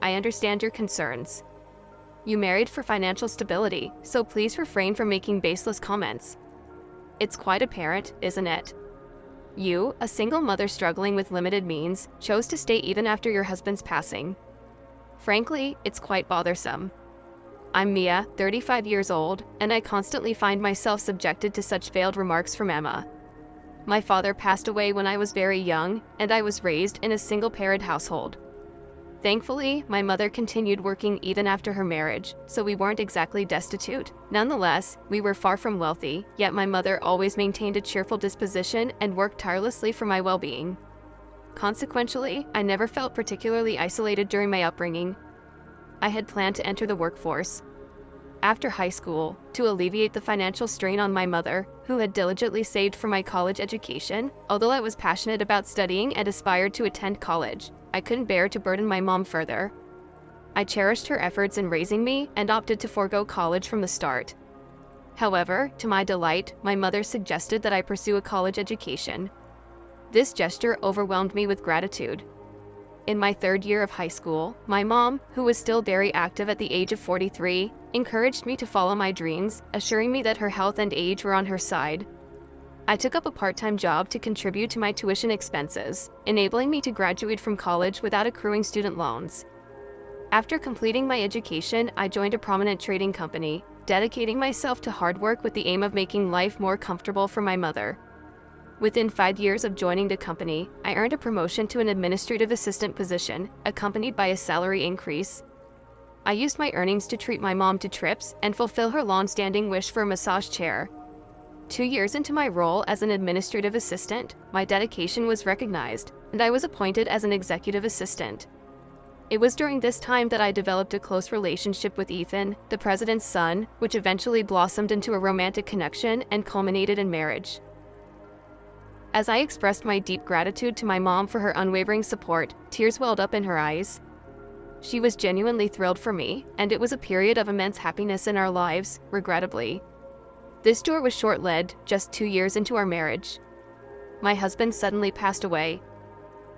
I understand your concerns. You married for financial stability, so please refrain from making baseless comments. It's quite apparent, isn't it? You, a single mother struggling with limited means, chose to stay even after your husband's passing. Frankly, it's quite bothersome. I'm Mia, 35 years old, and I constantly find myself subjected to such veiled remarks from Emma. My father passed away when I was very young, and I was raised in a single-parent household. Thankfully, my mother continued working even after her marriage, so we weren't exactly destitute. Nonetheless, we were far from wealthy, yet my mother always maintained a cheerful disposition and worked tirelessly for my well-being. Consequently, I never felt particularly isolated during my upbringing. I had planned to enter the workforce after high school to alleviate the financial strain on my mother, who had diligently saved for my college education. Although I was passionate about studying and aspired to attend college, I couldn't bear to burden my mom further. I cherished her efforts in raising me and opted to forego college from the start. However, to my delight, my mother suggested that I pursue a college education. This gesture overwhelmed me with gratitude. In my third year of high school, my mom, who was still very active at the age of 43, encouraged me to follow my dreams, assuring me that her health and age were on her side. I took up a part-time job to contribute to my tuition expenses, enabling me to graduate from college without accruing student loans. After completing my education, I joined a prominent trading company, dedicating myself to hard work with the aim of making life more comfortable for my mother. Within 5 years of joining the company, I earned a promotion to an administrative assistant position, accompanied by a salary increase. I used my earnings to treat my mom to trips and fulfill her long-standing wish for a massage chair. 2 years into my role as an administrative assistant, my dedication was recognized, and I was appointed as an executive assistant. It was during this time that I developed a close relationship with Ethan, the president's son, which eventually blossomed into a romantic connection and culminated in marriage. As I expressed my deep gratitude to my mom for her unwavering support, tears welled up in her eyes. She was genuinely thrilled for me, and it was a period of immense happiness in our lives, regrettably. This joy was short-lived, just 2 years into our marriage. My husband suddenly passed away.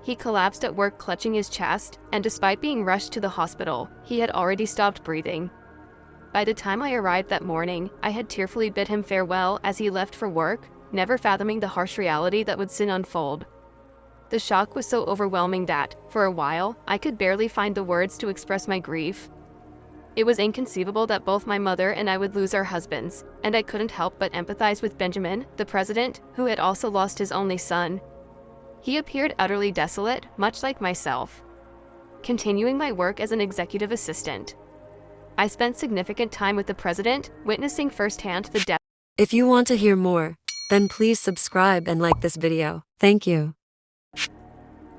He collapsed at work clutching his chest, and despite being rushed to the hospital, he had already stopped breathing. By the time I arrived that morning, I had tearfully bid him farewell as he left for work, never fathoming the harsh reality that would soon unfold. The shock was so overwhelming that, for a while, I could barely find the words to express my grief. It was inconceivable that both my mother and I would lose our husbands, and I couldn't help but empathize with Benjamin, the president, who had also lost his only son. He appeared utterly desolate, much like myself. Continuing my work as an executive assistant, I spent significant time with the president, witnessing firsthand the depth. If you want to hear more, then please subscribe and like this video. Thank you.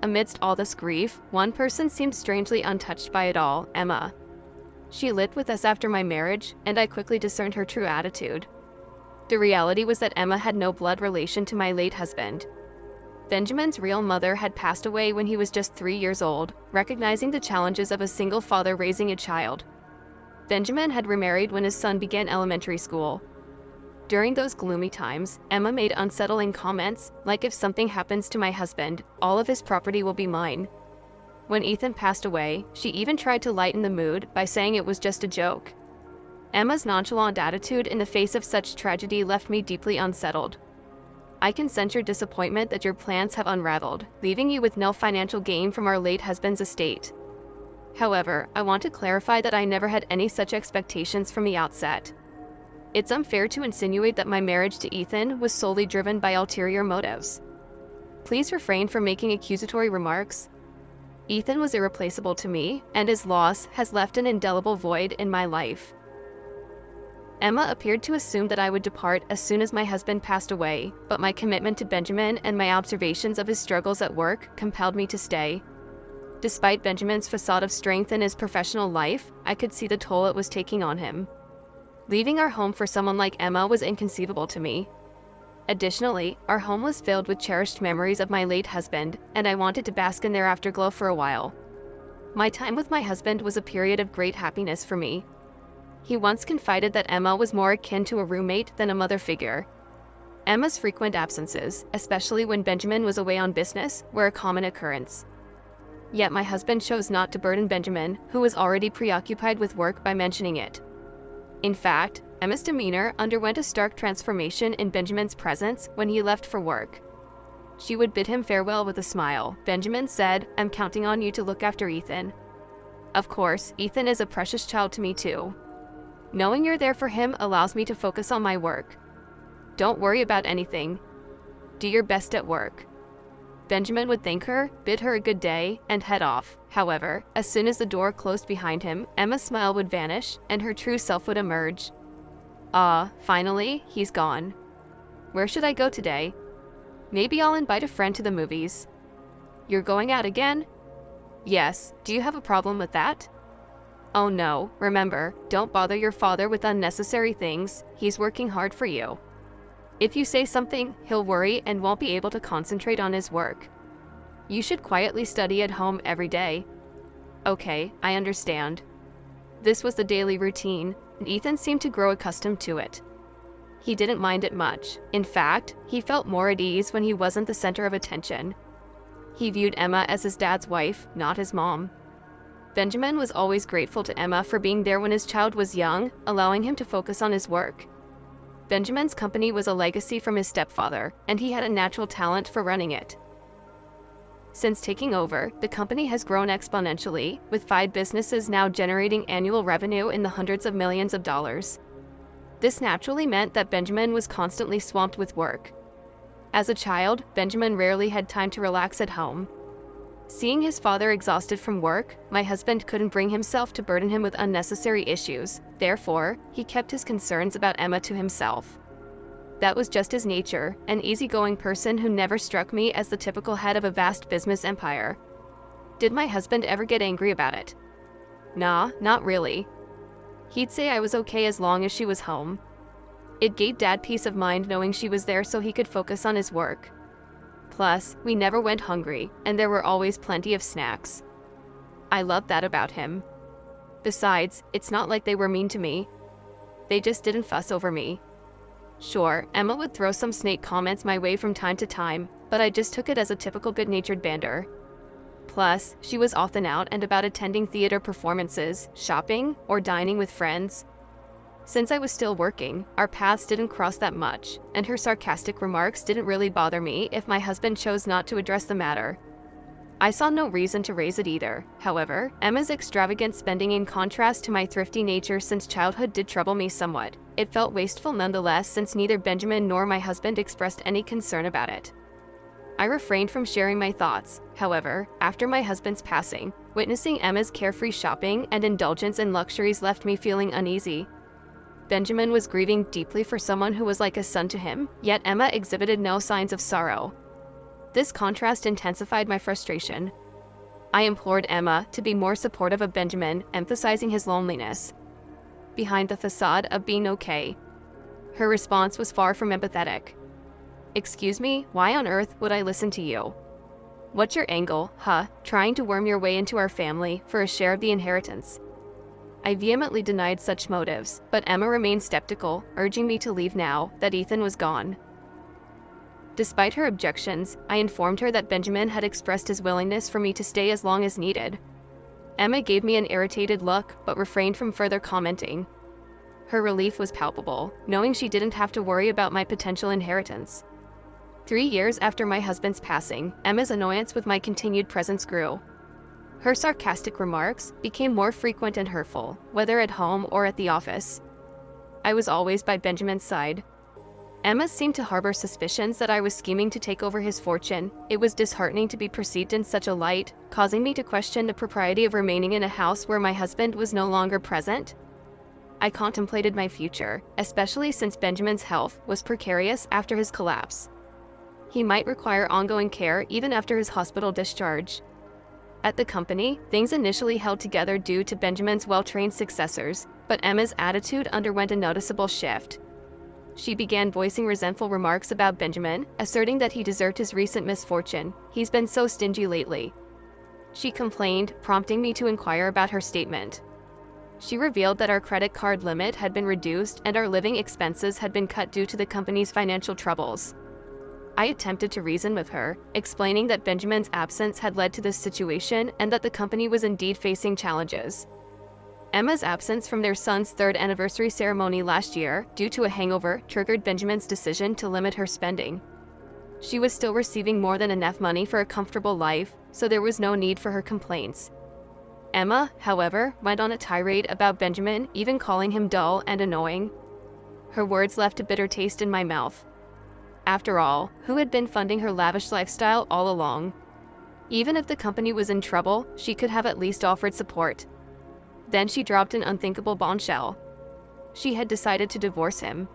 Amidst all this grief, one person seemed strangely untouched by it all, Emma. She lived with us after my marriage, and I quickly discerned her true attitude. The reality was that Emma had no blood relation to my late husband. Benjamin's real mother had passed away when he was just 3 years old, recognizing the challenges of a single father raising a child. Benjamin had remarried when his son began elementary school. During those gloomy times, Emma made unsettling comments, like if something happens to my husband, all of his property will be mine. When Ethan passed away, she even tried to lighten the mood by saying it was just a joke. Emma's nonchalant attitude in the face of such tragedy left me deeply unsettled. I can sense your disappointment that your plans have unraveled, leaving you with no financial gain from our late husband's estate. However, I want to clarify that I never had any such expectations from the outset. It's unfair to insinuate that my marriage to Ethan was solely driven by ulterior motives. Please refrain from making accusatory remarks. Ethan was irreplaceable to me, and his loss has left an indelible void in my life. Emma appeared to assume that I would depart as soon as my husband passed away, but my commitment to Benjamin and my observations of his struggles at work compelled me to stay. Despite Benjamin's facade of strength in his professional life, I could see the toll it was taking on him. Leaving our home for someone like Emma was inconceivable to me. Additionally, our home was filled with cherished memories of my late husband, and I wanted to bask in their afterglow for a while. My time with my husband was a period of great happiness for me. He once confided that Emma was more akin to a roommate than a mother figure. Emma's frequent absences, especially when Benjamin was away on business, were a common occurrence. yet my husband chose not to burden Benjamin, who was already preoccupied with work, by mentioning it. In fact, Emma's demeanor underwent a stark transformation in Benjamin's presence when he left for work. She would bid him farewell with a smile. "Benjamin said, I'm counting on you to look after Ethan. Of course, Ethan is a precious child to me too. Knowing you're there for him allows me to focus on my work. Don't worry about anything. Do your best at work." Benjamin would thank her, bid her a good day, and head off. However, as soon as the door closed behind him, Emma's smile would vanish, and her true self would emerge. "Ah, finally, he's gone. Where should I go today? Maybe I'll invite a friend to the movies." "You're going out again?" "Yes, do you have a problem with that?" "Oh no, remember, don't bother your father with unnecessary things, he's working hard for you. If you say something, he'll worry and won't be able to concentrate on his work. You should quietly study at home every day." "Okay, I understand." This was the daily routine, and Ethan seemed to grow accustomed to it. He didn't mind it much. In fact, he felt more at ease when he wasn't the center of attention. He viewed Emma as his dad's wife, not his mom. Benjamin was always grateful to Emma for being there when his child was young, allowing him to focus on his work. Benjamin's company was a legacy from his stepfather, and he had a natural talent for running it. Since taking over, the company has grown exponentially, with 5 businesses now generating annual revenue in the hundreds of millions of dollars. This naturally meant that Benjamin was constantly swamped with work. As a child, Benjamin rarely had time to relax at home. Seeing his father exhausted from work, my husband couldn't bring himself to burden him with unnecessary issues. Therefore, he kept his concerns about Emma to himself. That was just his nature, an easygoing person who never struck me as the typical head of a vast business empire. Did my husband ever get angry about it? Nah, not really. He'd say I was okay as long as she was home. It gave Dad peace of mind knowing she was there so he could focus on his work. Plus, we never went hungry, and there were always plenty of snacks. I loved that about him. Besides, it's not like they were mean to me. They just didn't fuss over me. Sure, Emma would throw some snake comments my way from time to time, but I just took it as a typical good-natured banter. Plus, she was often out and about attending theater performances, shopping, or dining with friends. Since I was still working, our paths didn't cross that much, and her sarcastic remarks didn't really bother me if my husband chose not to address the matter. I saw no reason to raise it either. However, Emma's extravagant spending in contrast to my thrifty nature since childhood did trouble me somewhat. It felt wasteful nonetheless since neither Benjamin nor my husband expressed any concern about it. I refrained from sharing my thoughts. However, after my husband's passing, witnessing Emma's carefree shopping and indulgence in luxuries left me feeling uneasy. Benjamin was grieving deeply for someone who was like a son to him, yet Emma exhibited no signs of sorrow. This contrast intensified my frustration. I implored Emma to be more supportive of Benjamin, emphasizing his loneliness behind the facade of being okay. Her response was far from empathetic. "Excuse me, why on earth would I listen to you? What's your angle, huh? Trying to worm your way into our family for a share of the inheritance?" I vehemently denied such motives, but Emma remained skeptical, urging me to leave now that Ethan was gone. Despite her objections, I informed her that Benjamin had expressed his willingness for me to stay as long as needed. Emma gave me an irritated look, but refrained from further commenting. Her relief was palpable, knowing she didn't have to worry about my potential inheritance. 3 years after my husband's passing, Emma's annoyance with my continued presence grew. Her sarcastic remarks became more frequent and hurtful, whether at home or at the office. I was always by Benjamin's side. Emma seemed to harbor suspicions that I was scheming to take over his fortune. It was disheartening to be perceived in such a light, causing me to question the propriety of remaining in a house where my husband was no longer present. I contemplated my future, especially since Benjamin's health was precarious after his collapse. He might require ongoing care even after his hospital discharge. At the company, things initially held together due to Benjamin's well-trained successors, but Emma's attitude underwent a noticeable shift. She began voicing resentful remarks about Benjamin, asserting that he deserved his recent misfortune. "He's been so stingy lately," she complained, prompting me to inquire about her statement. She revealed that our credit card limit had been reduced and our living expenses had been cut due to the company's financial troubles. I attempted to reason with her, explaining that Benjamin's absence had led to this situation and that the company was indeed facing challenges. Emma's absence from their son's third anniversary ceremony last year, due to a hangover, triggered Benjamin's decision to limit her spending. She was still receiving more than enough money for a comfortable life, so there was no need for her complaints. Emma, however, went on a tirade about Benjamin, even calling him dull and annoying. Her words left a bitter taste in my mouth. After all, who had been funding her lavish lifestyle all along? Even if the company was in trouble, she could have at least offered support. Then she dropped an unthinkable bombshell. She had decided to divorce him.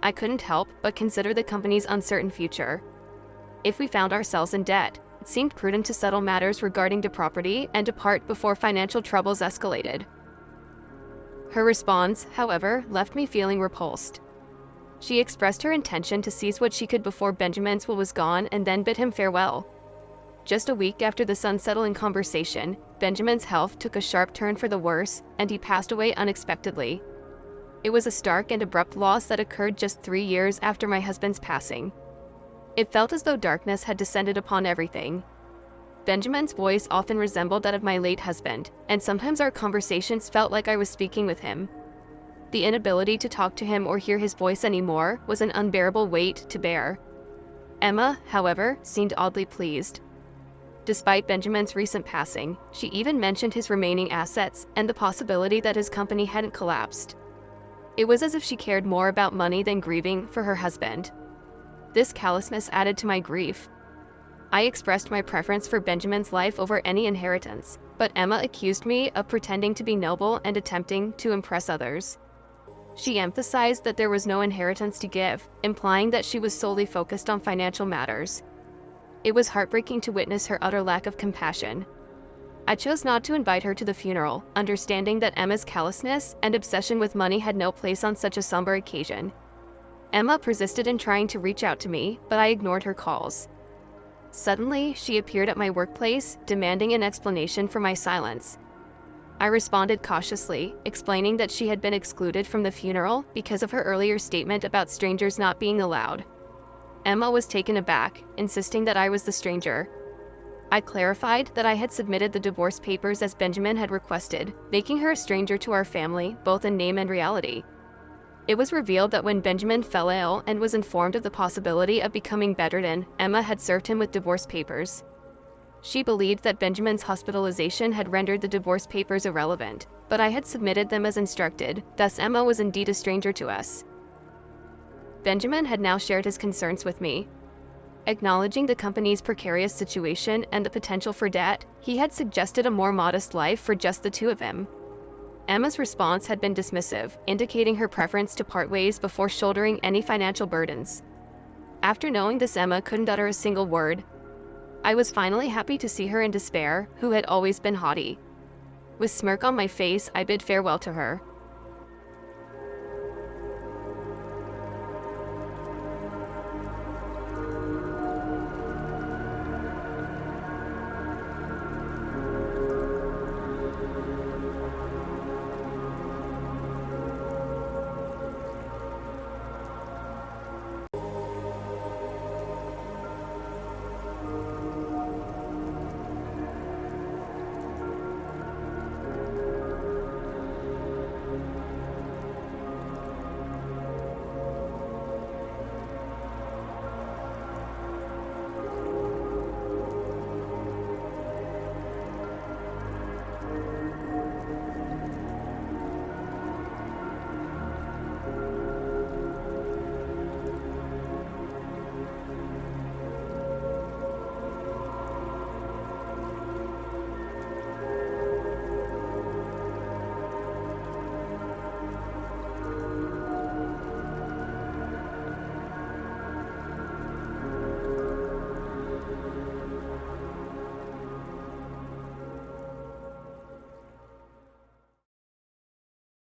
I couldn't help but consider the company's uncertain future. If we found ourselves in debt, it seemed prudent to settle matters regarding the property and depart before financial troubles escalated. Her response, however, left me feeling repulsed. She expressed her intention to seize what she could before Benjamin's will was gone and then bid him farewell. Just a week after the unsettling conversation, Benjamin's health took a sharp turn for the worse, and he passed away unexpectedly. It was a stark and abrupt loss that occurred just 3 years after my husband's passing. It felt as though darkness had descended upon everything. Benjamin's voice often resembled that of my late husband, and sometimes our conversations felt like I was speaking with him. The inability to talk to him or hear his voice anymore was an unbearable weight to bear. Emma, however, seemed oddly pleased. Despite Benjamin's recent passing, she even mentioned his remaining assets and the possibility that his company hadn't collapsed. It was as if she cared more about money than grieving for her husband. This callousness added to my grief. I expressed my preference for Benjamin's life over any inheritance, but Emma accused me of pretending to be noble and attempting to impress others. She emphasized that there was no inheritance to give, implying that she was solely focused on financial matters. It was heartbreaking to witness her utter lack of compassion. I chose not to invite her to the funeral, understanding that Emma's callousness and obsession with money had no place on such a somber occasion. Emma persisted in trying to reach out to me, but I ignored her calls. Suddenly, she appeared at my workplace, demanding an explanation for my silence. I responded cautiously, explaining that she had been excluded from the funeral because of her earlier statement about strangers not being allowed. Emma was taken aback, insisting that I was the stranger. I clarified that I had submitted the divorce papers as Benjamin had requested, making her a stranger to our family, both in name and reality. It was revealed that when Benjamin fell ill and was informed of the possibility of becoming bedridden, Emma had served him with divorce papers. She believed that Benjamin's hospitalization had rendered the divorce papers irrelevant, but I had submitted them as instructed, thus Emma was indeed a stranger to us. Benjamin had now shared his concerns with me. Acknowledging the company's precarious situation and the potential for debt, he had suggested a more modest life for just the two of them. Emma's response had been dismissive, indicating her preference to part ways before shouldering any financial burdens. After knowing this, Emma couldn't utter a single word. I was finally happy to see her in despair, who had always been haughty. With smirk on my face, I bid farewell to her.